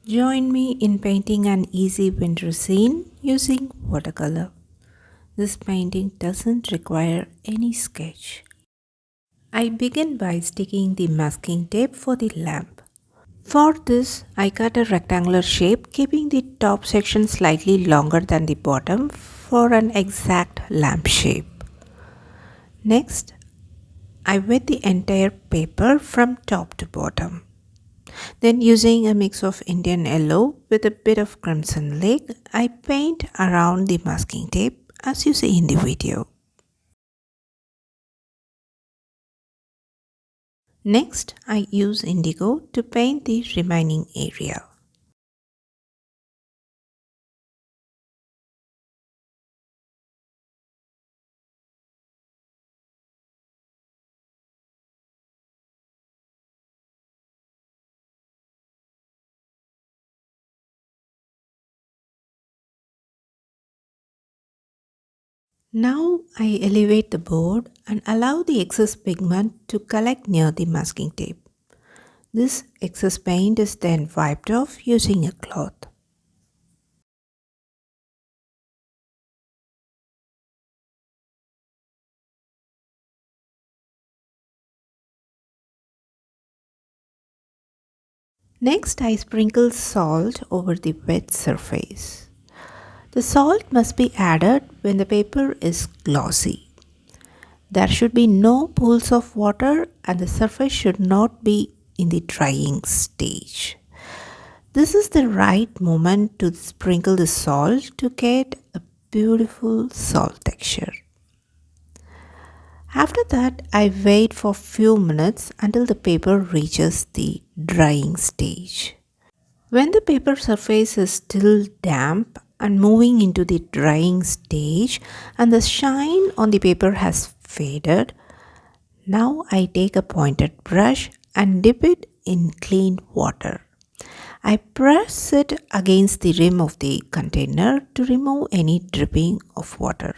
Join me in painting an easy winter scene using watercolor. This painting doesn't require any sketch. I begin by sticking the masking tape for the lamp. For this, I cut a rectangular shape, keeping the top section slightly longer than the bottom for an exact lamp shape. Next, I wet the entire paper from top to bottom. Then, using a mix of Indian yellow with a bit of crimson lake, I paint around the masking tape as you see in the video. Next, I use indigo to paint the remaining area. Now I elevate the board and allow the excess pigment to collect near the masking tape. This excess paint is then wiped off using a cloth. Next, I sprinkle salt over the wet surface. The salt must be added when the paper is glossy. There should be no pools of water and the surface should not be in the drying stage. This is the right moment to sprinkle the salt to get a beautiful salt texture. After that, I wait for few minutes until the paper reaches the drying stage. When the paper surface is still damp and moving into the drying stage and the shine on the paper has faded, now I take a pointed brush and dip it in clean water. I press it against the rim of the container to remove any dripping of water.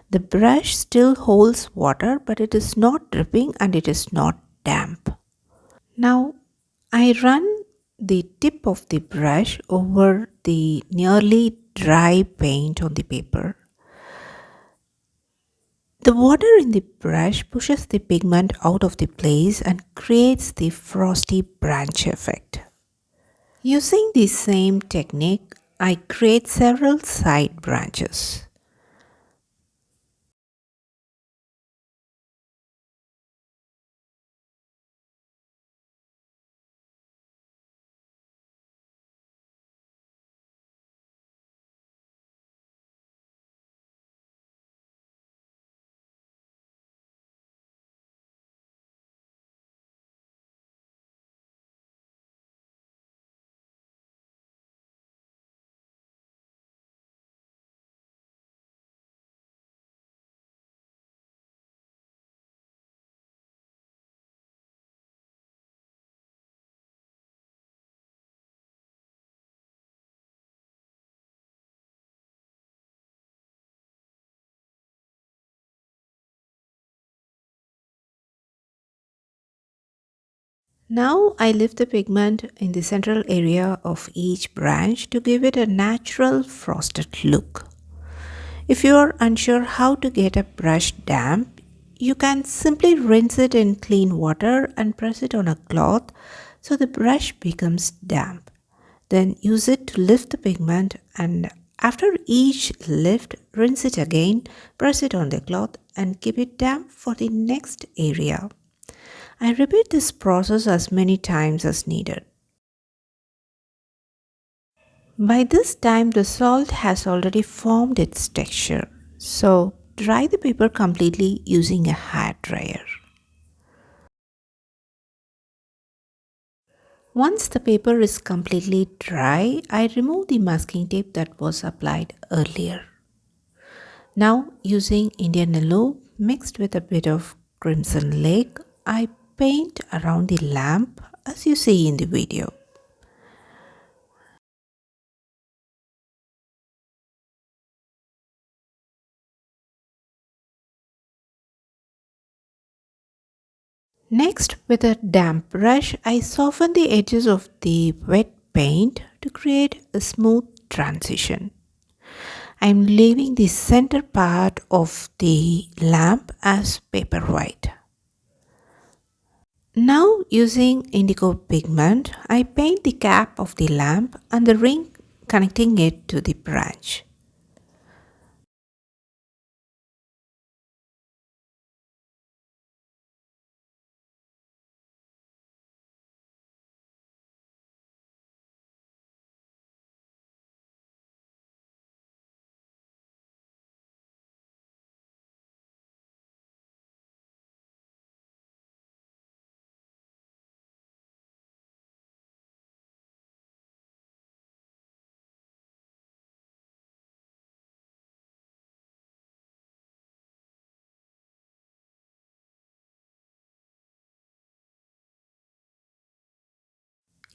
The brush still holds water, but it is not dripping and it is not damp. Now I run the tip of the brush over the nearly dry paint on the paper. The water in the brush pushes the pigment out of the place and creates the frosty branch effect. Using the same technique, I create several side branches. Now I lift the pigment in the central area of each branch to give it a natural frosted look. If you are unsure how to get a brush damp, you can simply rinse it in clean water and press it on a cloth so the brush becomes damp. Then use it to lift the pigment and after each lift, rinse it again, press it on the cloth and keep it damp for the next area. I repeat this process as many times as needed. By this time, the salt has already formed its texture, so dry the paper completely using a hair dryer. Once the paper is completely dry, I remove the masking tape that was applied earlier. Now, using Indian yellow mixed with a bit of crimson lake, I paint around the lamp as you see in the video. Next, with a damp brush, I soften the edges of the wet paint to create a smooth transition. I am leaving the center part of the lamp as paper white. Now using indigo pigment, I paint the cap of the lamp and the ring connecting it to the branch.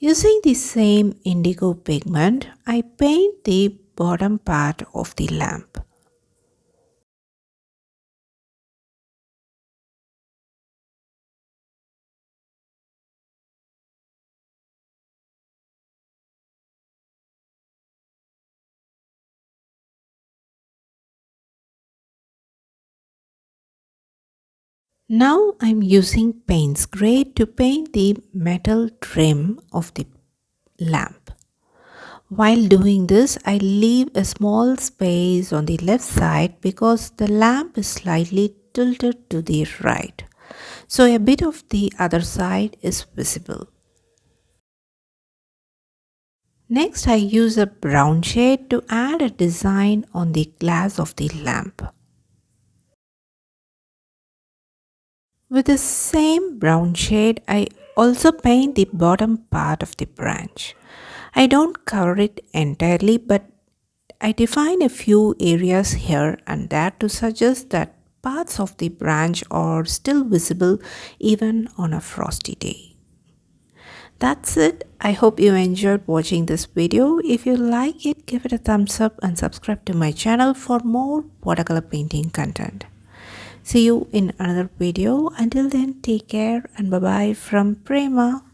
Using the same indigo pigment, I paint the bottom part of the lamp. Now I'm using paints grade to paint the metal trim of the lamp. While doing this, I leave a small space on the left side because the lamp is slightly tilted to the right. So a bit of the other side is visible. Next, I use a brown shade to add a design on the glass of the lamp. With the same brown shade, I also paint the bottom part of the branch. I don't cover it entirely, but I define a few areas here and there to suggest that parts of the branch are still visible even on a frosty day. That's it. I hope you enjoyed watching this video. If you like it, give it a thumbs up and subscribe to my channel for more watercolor painting content. See you in another video. Until then, take care and bye bye from Prema.